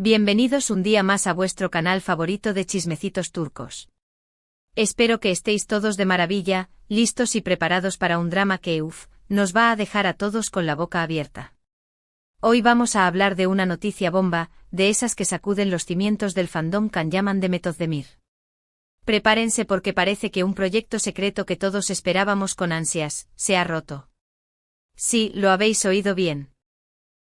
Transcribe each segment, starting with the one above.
Bienvenidos un día más a vuestro canal favorito de chismecitos turcos. Espero que estéis todos de maravilla, listos y preparados para un drama que, nos va a dejar a todos con la boca abierta. Hoy vamos a hablar de una noticia bomba, de esas que sacuden los cimientos del fandom Can Yaman Demet Özdemir. Prepárense porque parece que un proyecto secreto que todos esperábamos con ansias, se ha roto. Sí, lo habéis oído bien.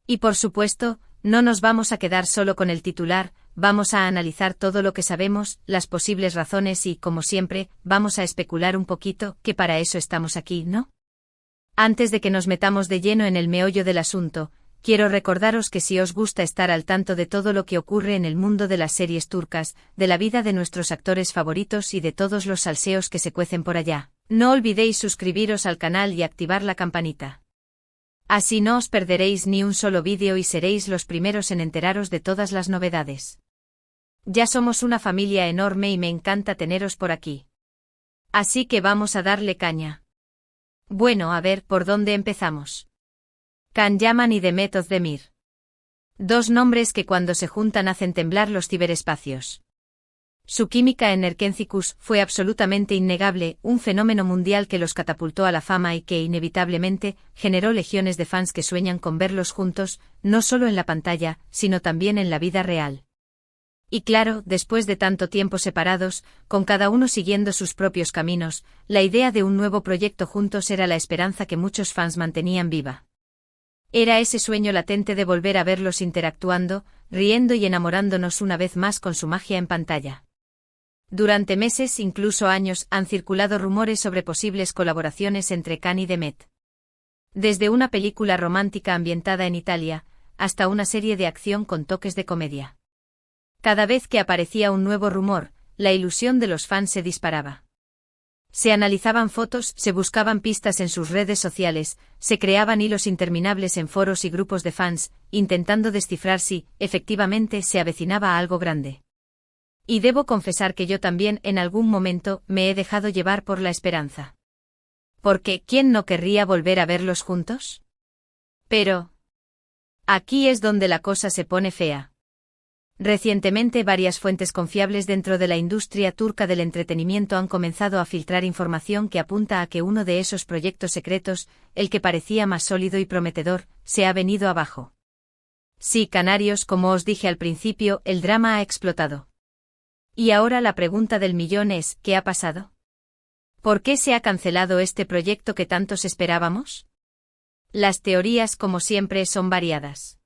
Y por supuesto, no nos vamos a quedar solo con el titular, vamos a analizar todo lo que sabemos, las posibles razones y, como siempre, vamos a especular un poquito, que para eso estamos aquí, ¿no? Antes de que nos metamos de lleno en el meollo del asunto, quiero recordaros que si os gusta estar al tanto de todo lo que ocurre en el mundo de las series turcas, de la vida de nuestros actores favoritos y de todos los salseos que se cuecen por allá, no olvidéis suscribiros al canal y activar la campanita. Así no os perderéis ni un solo vídeo y seréis los primeros en enteraros de todas las novedades. Ya somos una familia enorme y me encanta teneros por aquí. Así que vamos a darle caña. Bueno, a ver, ¿por dónde empezamos? Can Yaman y Demet Özdemir. Dos nombres que cuando se juntan hacen temblar los ciberespacios. Su química en Erkencikus fue absolutamente innegable, un fenómeno mundial que los catapultó a la fama y que inevitablemente generó legiones de fans que sueñan con verlos juntos, no solo en la pantalla, sino también en la vida real. Y claro, después de tanto tiempo separados, con cada uno siguiendo sus propios caminos, la idea de un nuevo proyecto juntos era la esperanza que muchos fans mantenían viva. Era ese sueño latente de volver a verlos interactuando, riendo y enamorándonos una vez más con su magia en pantalla. Durante meses, incluso años, han circulado rumores sobre posibles colaboraciones entre Can y Demet. Desde una película romántica ambientada en Italia, hasta una serie de acción con toques de comedia. Cada vez que aparecía un nuevo rumor, la ilusión de los fans se disparaba. Se analizaban fotos, se buscaban pistas en sus redes sociales, se creaban hilos interminables en foros y grupos de fans, intentando descifrar si, efectivamente, se avecinaba algo grande. Y debo confesar que yo también en algún momento me he dejado llevar por la esperanza. Porque, ¿quién no querría volver a verlos juntos? Pero aquí es donde la cosa se pone fea. Recientemente varias fuentes confiables dentro de la industria turca del entretenimiento han comenzado a filtrar información que apunta a que uno de esos proyectos secretos, el que parecía más sólido y prometedor, se ha venido abajo. Sí, canarios, como os dije al principio, el drama ha explotado. Y ahora la pregunta del millón es, ¿qué ha pasado? ¿Por qué se ha cancelado este proyecto que tantos esperábamos? Las teorías, como siempre, son variadas.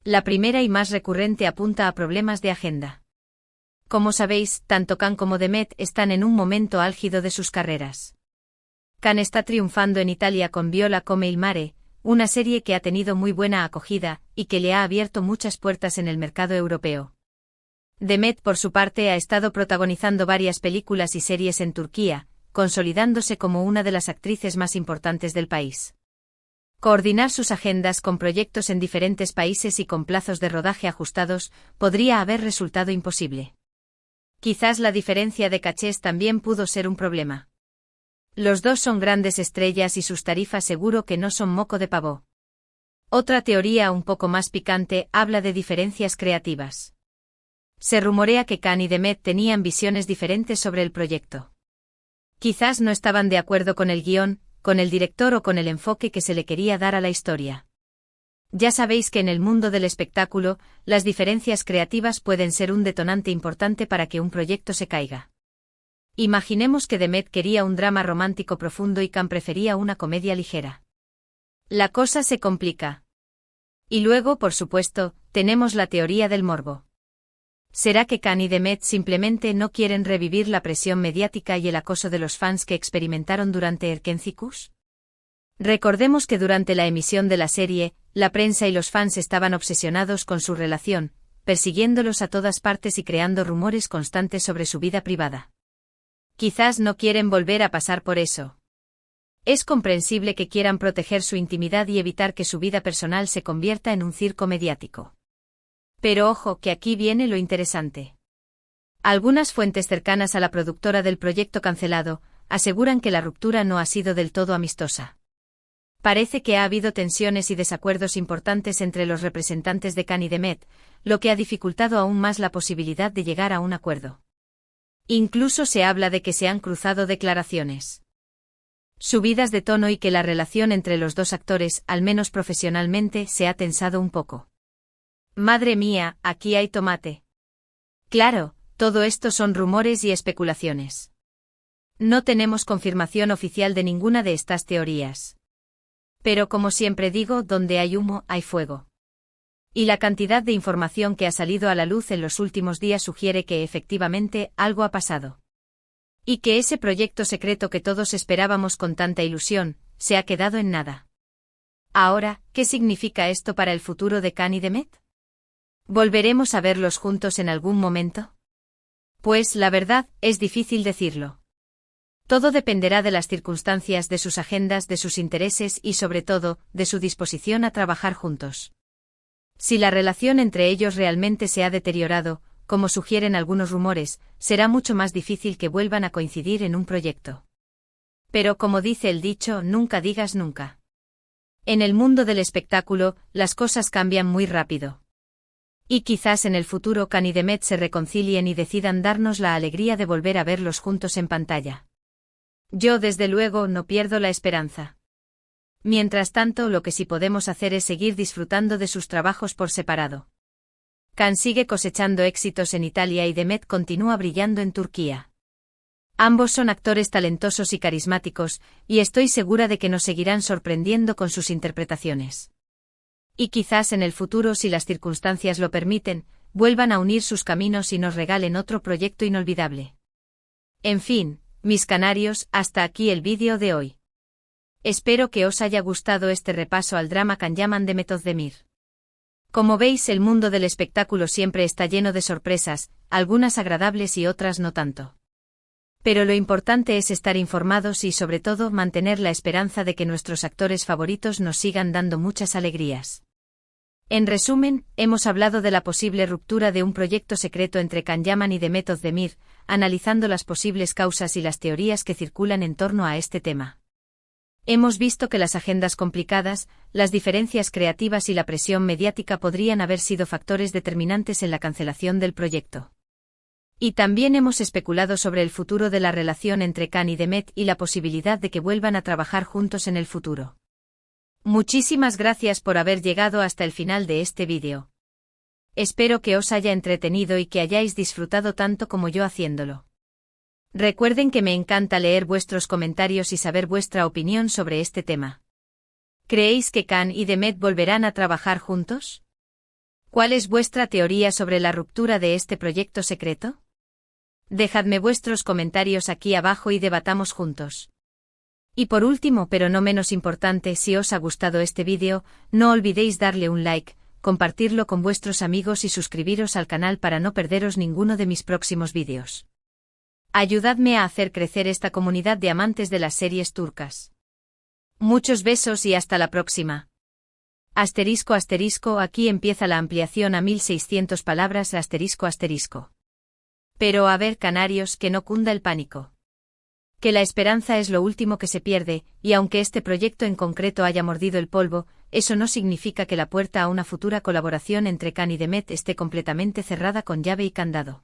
La primera y más recurrente apunta a problemas de agenda. Como sabéis, tanto Can como Demet están en un momento álgido de sus carreras. Can está triunfando en Italia con Viola come il mare, una serie que ha tenido muy buena acogida y que le ha abierto muchas puertas en el mercado europeo. Demet, por su parte, ha estado protagonizando varias películas y series en Turquía, consolidándose como una de las actrices más importantes del país. Coordinar sus agendas con proyectos en diferentes países y con plazos de rodaje ajustados podría haber resultado imposible. Quizás la diferencia de cachés también pudo ser un problema. Los dos son grandes estrellas y sus tarifas seguro que no son moco de pavo. Otra teoría un poco más picante habla de diferencias creativas. Se rumorea que Can y Demet tenían visiones diferentes sobre el proyecto. Quizás no estaban de acuerdo con el guión, con el director o con el enfoque que se le quería dar a la historia. Ya sabéis que en el mundo del espectáculo, las diferencias creativas pueden ser un detonante importante para que un proyecto se caiga. Imaginemos que Demet quería un drama romántico profundo y Can prefería una comedia ligera. La cosa se complica. Y luego, por supuesto, tenemos la teoría del morbo. ¿Será que Can y Demet simplemente no quieren revivir la presión mediática y el acoso de los fans que experimentaron durante Erkencikus? Recordemos que durante la emisión de la serie, la prensa y los fans estaban obsesionados con su relación, persiguiéndolos a todas partes y creando rumores constantes sobre su vida privada. Quizás no quieren volver a pasar por eso. Es comprensible que quieran proteger su intimidad y evitar que su vida personal se convierta en un circo mediático. Pero ojo, que aquí viene lo interesante. Algunas fuentes cercanas a la productora del proyecto cancelado aseguran que la ruptura no ha sido del todo amistosa. Parece que ha habido tensiones y desacuerdos importantes entre los representantes de Khan y Demet, lo que ha dificultado aún más la posibilidad de llegar a un acuerdo. Incluso se habla de que se han cruzado declaraciones subidas de tono y que la relación entre los dos actores, al menos profesionalmente, se ha tensado un poco. Madre mía, aquí hay tomate. Claro, todo esto son rumores y especulaciones. No tenemos confirmación oficial de ninguna de estas teorías. Pero como siempre digo, donde hay humo, hay fuego. Y la cantidad de información que ha salido a la luz en los últimos días sugiere que efectivamente algo ha pasado. Y que ese proyecto secreto que todos esperábamos con tanta ilusión, se ha quedado en nada. Ahora, ¿qué significa esto para el futuro de Khan y Demet? ¿Volveremos a verlos juntos en algún momento? Pues, la verdad, es difícil decirlo. Todo dependerá de las circunstancias, de sus agendas, de sus intereses y, sobre todo, de su disposición a trabajar juntos. Si la relación entre ellos realmente se ha deteriorado, como sugieren algunos rumores, será mucho más difícil que vuelvan a coincidir en un proyecto. Pero como dice el dicho, nunca digas nunca. En el mundo del espectáculo, las cosas cambian muy rápido. Y quizás en el futuro Khan y Demet se reconcilien y decidan darnos la alegría de volver a verlos juntos en pantalla. Yo desde luego no pierdo la esperanza. Mientras tanto, lo que sí podemos hacer es seguir disfrutando de sus trabajos por separado. Khan sigue cosechando éxitos en Italia y Demet continúa brillando en Turquía. Ambos son actores talentosos y carismáticos, y estoy segura de que nos seguirán sorprendiendo con sus interpretaciones. Y quizás en el futuro, si las circunstancias lo permiten, vuelvan a unir sus caminos y nos regalen otro proyecto inolvidable. En fin, mis canarios, hasta aquí el vídeo de hoy. Espero que os haya gustado este repaso al drama Kanyaman Demet Özdemir. Como veis, el mundo del espectáculo siempre está lleno de sorpresas, algunas agradables y otras no tanto. Pero lo importante es estar informados y, sobre todo, mantener la esperanza de que nuestros actores favoritos nos sigan dando muchas alegrías. En resumen, hemos hablado de la posible ruptura de un proyecto secreto entre Kanyaman y Demet Özdemir, analizando las posibles causas y las teorías que circulan en torno a este tema. Hemos visto que las agendas complicadas, las diferencias creativas y la presión mediática podrían haber sido factores determinantes en la cancelación del proyecto. Y también hemos especulado sobre el futuro de la relación entre Khan y Demet y la posibilidad de que vuelvan a trabajar juntos en el futuro. Muchísimas gracias por haber llegado hasta el final de este vídeo. Espero que os haya entretenido y que hayáis disfrutado tanto como yo haciéndolo. Recuerden que me encanta leer vuestros comentarios y saber vuestra opinión sobre este tema. ¿Creéis que Khan y Demet volverán a trabajar juntos? ¿Cuál es vuestra teoría sobre la ruptura de este proyecto secreto? Dejadme vuestros comentarios aquí abajo y debatamos juntos. Y por último, pero no menos importante, si os ha gustado este vídeo, no olvidéis darle un like, compartirlo con vuestros amigos y suscribiros al canal para no perderos ninguno de mis próximos vídeos. Ayudadme a hacer crecer esta comunidad de amantes de las series turcas. Muchos besos y hasta la próxima. Asterisco asterisco, aquí empieza la ampliación a 1600 palabras asterisco asterisco. Pero a ver, canarios, que no cunda el pánico. Que la esperanza es lo último que se pierde, y aunque este proyecto en concreto haya mordido el polvo, eso no significa que la puerta a una futura colaboración entre Khan y Demet esté completamente cerrada con llave y candado.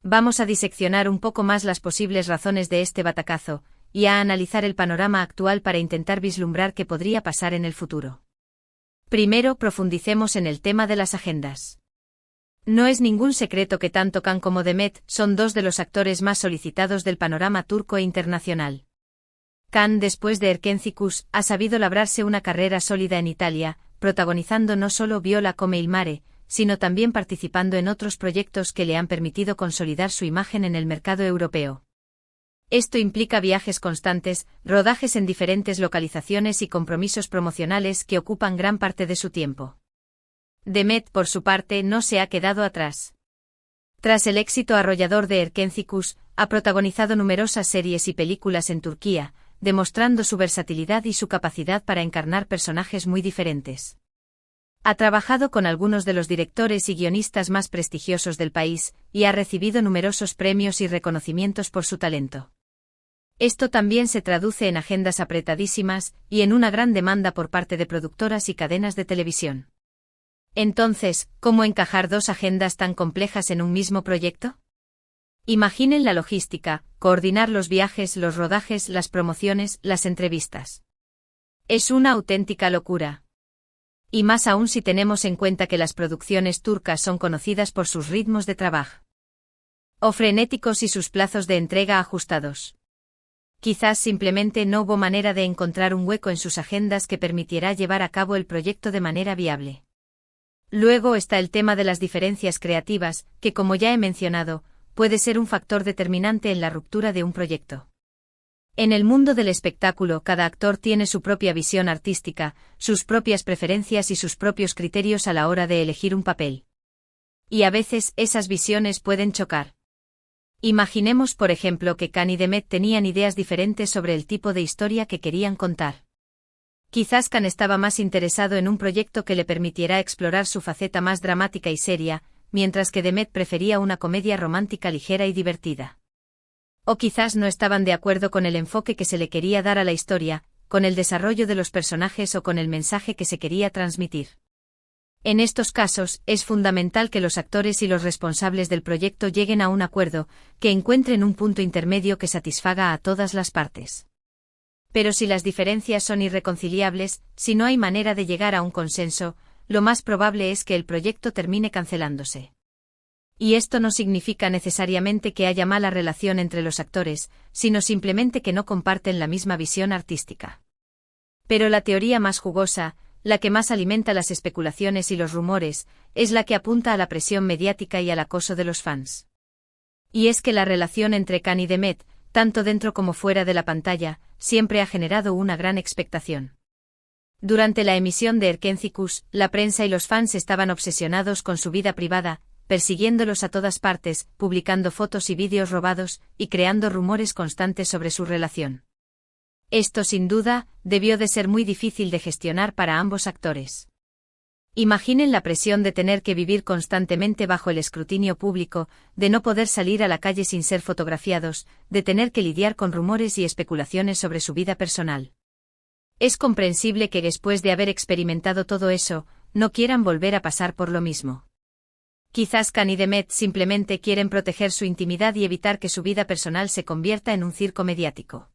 Vamos a diseccionar un poco más las posibles razones de este batacazo, y a analizar el panorama actual para intentar vislumbrar qué podría pasar en el futuro. Primero, profundicemos en el tema de las agendas. No es ningún secreto que tanto Khan como Demet son dos de los actores más solicitados del panorama turco e internacional. Khan, después de Erkencikus, ha sabido labrarse una carrera sólida en Italia, protagonizando no solo Viola come il mare, sino también participando en otros proyectos que le han permitido consolidar su imagen en el mercado europeo. Esto implica viajes constantes, rodajes en diferentes localizaciones y compromisos promocionales que ocupan gran parte de su tiempo. Demet, por su parte, no se ha quedado atrás. Tras el éxito arrollador de Erkencikus, ha protagonizado numerosas series y películas en Turquía, demostrando su versatilidad y su capacidad para encarnar personajes muy diferentes. Ha trabajado con algunos de los directores y guionistas más prestigiosos del país, y ha recibido numerosos premios y reconocimientos por su talento. Esto también se traduce en agendas apretadísimas y en una gran demanda por parte de productoras y cadenas de televisión. Entonces, ¿cómo encajar dos agendas tan complejas en un mismo proyecto? Imaginen la logística, coordinar los viajes, los rodajes, las promociones, las entrevistas. Es una auténtica locura. Y más aún si tenemos en cuenta que las producciones turcas son conocidas por sus ritmos de trabajo o frenéticos y sus plazos de entrega ajustados. Quizás simplemente no hubo manera de encontrar un hueco en sus agendas que permitiera llevar a cabo el proyecto de manera viable. Luego está el tema de las diferencias creativas, que como ya he mencionado, puede ser un factor determinante en la ruptura de un proyecto. En el mundo del espectáculo, cada actor tiene su propia visión artística, sus propias preferencias y sus propios criterios a la hora de elegir un papel. Y a veces esas visiones pueden chocar. Imaginemos, por ejemplo, que Can y Demet tenían ideas diferentes sobre el tipo de historia que querían contar. Quizás Can estaba más interesado en un proyecto que le permitiera explorar su faceta más dramática y seria, mientras que Demet prefería una comedia romántica ligera y divertida. O quizás no estaban de acuerdo con el enfoque que se le quería dar a la historia, con el desarrollo de los personajes o con el mensaje que se quería transmitir. En estos casos, es fundamental que los actores y los responsables del proyecto lleguen a un acuerdo, que encuentren un punto intermedio que satisfaga a todas las partes. Pero si las diferencias son irreconciliables, si no hay manera de llegar a un consenso, lo más probable es que el proyecto termine cancelándose. Y esto no significa necesariamente que haya mala relación entre los actores, sino simplemente que no comparten la misma visión artística. Pero la teoría más jugosa, la que más alimenta las especulaciones y los rumores, es la que apunta a la presión mediática y al acoso de los fans. Y es que la relación entre Can y Demet, tanto dentro como fuera de la pantalla, siempre ha generado una gran expectación. Durante la emisión de Erkencikus, la prensa y los fans estaban obsesionados con su vida privada, persiguiéndolos a todas partes, publicando fotos y vídeos robados, y creando rumores constantes sobre su relación. Esto sin duda, debió de ser muy difícil de gestionar para ambos actores. Imaginen la presión de tener que vivir constantemente bajo el escrutinio público, de no poder salir a la calle sin ser fotografiados, de tener que lidiar con rumores y especulaciones sobre su vida personal. Es comprensible que después de haber experimentado todo eso, no quieran volver a pasar por lo mismo. Quizás Can y Demet simplemente quieren proteger su intimidad y evitar que su vida personal se convierta en un circo mediático.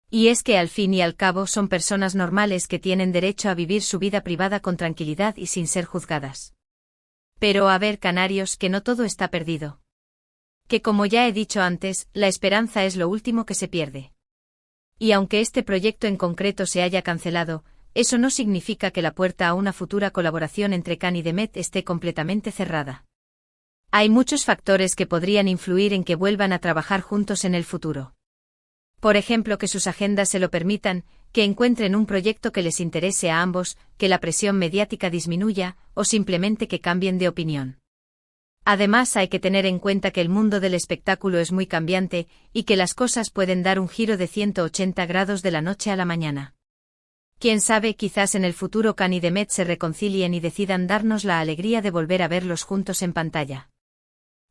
Y es que al fin y al cabo son personas normales que tienen derecho a vivir su vida privada con tranquilidad y sin ser juzgadas. Pero a ver, canarios, que no todo está perdido. Que como ya he dicho antes, la esperanza es lo último que se pierde. Y aunque este proyecto en concreto se haya cancelado, eso no significa que la puerta a una futura colaboración entre Can y Demet esté completamente cerrada. Hay muchos factores que podrían influir en que vuelvan a trabajar juntos en el futuro. Por ejemplo, que sus agendas se lo permitan, que encuentren un proyecto que les interese a ambos, que la presión mediática disminuya, o simplemente que cambien de opinión. Además, hay que tener en cuenta que el mundo del espectáculo es muy cambiante, y que las cosas pueden dar un giro de 180 grados de la noche a la mañana. Quién sabe, quizás en el futuro Can y Demet se reconcilien y decidan darnos la alegría de volver a verlos juntos en pantalla.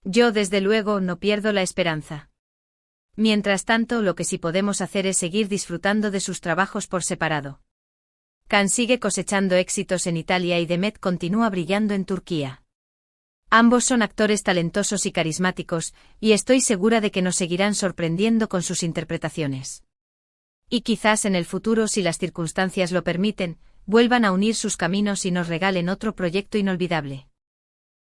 Yo desde luego no pierdo la esperanza. Mientras tanto, lo que sí podemos hacer es seguir disfrutando de sus trabajos por separado. Can sigue cosechando éxitos en Italia y Demet continúa brillando en Turquía. Ambos son actores talentosos y carismáticos, y estoy segura de que nos seguirán sorprendiendo con sus interpretaciones. Y quizás en el futuro, si las circunstancias lo permiten, vuelvan a unir sus caminos y nos regalen otro proyecto inolvidable.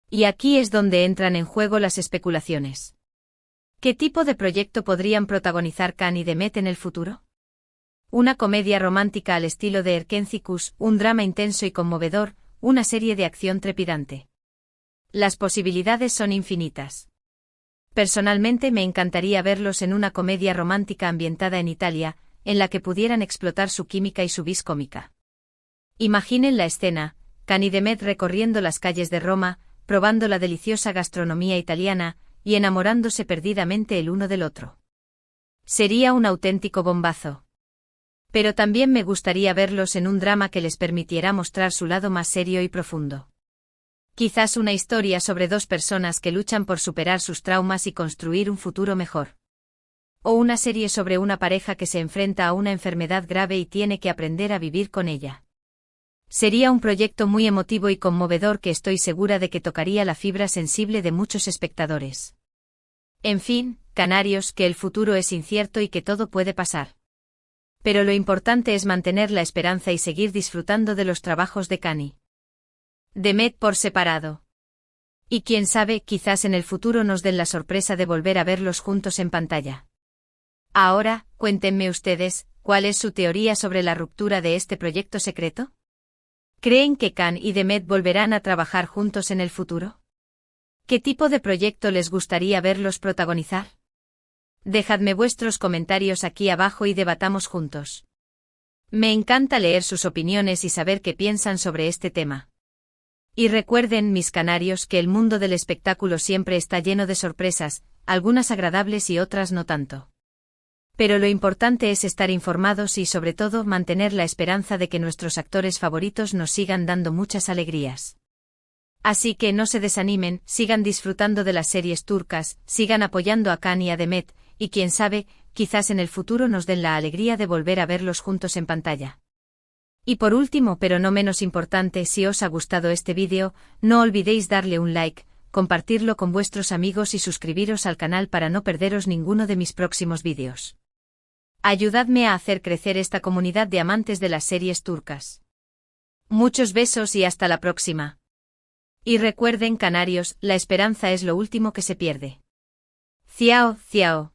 Y aquí es donde entran en juego las especulaciones. ¿Qué tipo de proyecto podrían protagonizar Can y Demet en el futuro? Una comedia romántica al estilo de Erkencikus, un drama intenso y conmovedor, una serie de acción trepidante. Las posibilidades son infinitas. Personalmente me encantaría verlos en una comedia romántica ambientada en Italia, en la que pudieran explotar su química y su vis cómica. Imaginen la escena, Can y Demet recorriendo las calles de Roma, probando la deliciosa gastronomía italiana, y enamorándose perdidamente el uno del otro. Sería un auténtico bombazo. Pero también me gustaría verlos en un drama que les permitiera mostrar su lado más serio y profundo. Quizás una historia sobre dos personas que luchan por superar sus traumas y construir un futuro mejor. O una serie sobre una pareja que se enfrenta a una enfermedad grave y tiene que aprender a vivir con ella. Sería un proyecto muy emotivo y conmovedor que estoy segura de que tocaría la fibra sensible de muchos espectadores. En fin, canarios, que el futuro es incierto y que todo puede pasar. Pero lo importante es mantener la esperanza y seguir disfrutando de los trabajos de Khan Demet por separado. Y quién sabe, quizás en el futuro nos den la sorpresa de volver a verlos juntos en pantalla. Ahora, cuéntenme ustedes, ¿cuál es su teoría sobre la ruptura de este proyecto secreto? ¿Creen que Khan y Demet volverán a trabajar juntos en el futuro? ¿Qué tipo de proyecto les gustaría verlos protagonizar? Dejadme vuestros comentarios aquí abajo y debatamos juntos. Me encanta leer sus opiniones y saber qué piensan sobre este tema. Y recuerden, mis canarios, que el mundo del espectáculo siempre está lleno de sorpresas, algunas agradables y otras no tanto. Pero lo importante es estar informados y, sobre todo, mantener la esperanza de que nuestros actores favoritos nos sigan dando muchas alegrías. Así que no se desanimen, sigan disfrutando de las series turcas, sigan apoyando a Khan y a Demet, y quién sabe, quizás en el futuro nos den la alegría de volver a verlos juntos en pantalla. Y por último, pero no menos importante, si os ha gustado este vídeo, no olvidéis darle un like, compartirlo con vuestros amigos y suscribiros al canal para no perderos ninguno de mis próximos vídeos. Ayudadme a hacer crecer esta comunidad de amantes de las series turcas. Muchos besos y hasta la próxima. Y recuerden, canarios, la esperanza es lo último que se pierde. Ciao, ciao.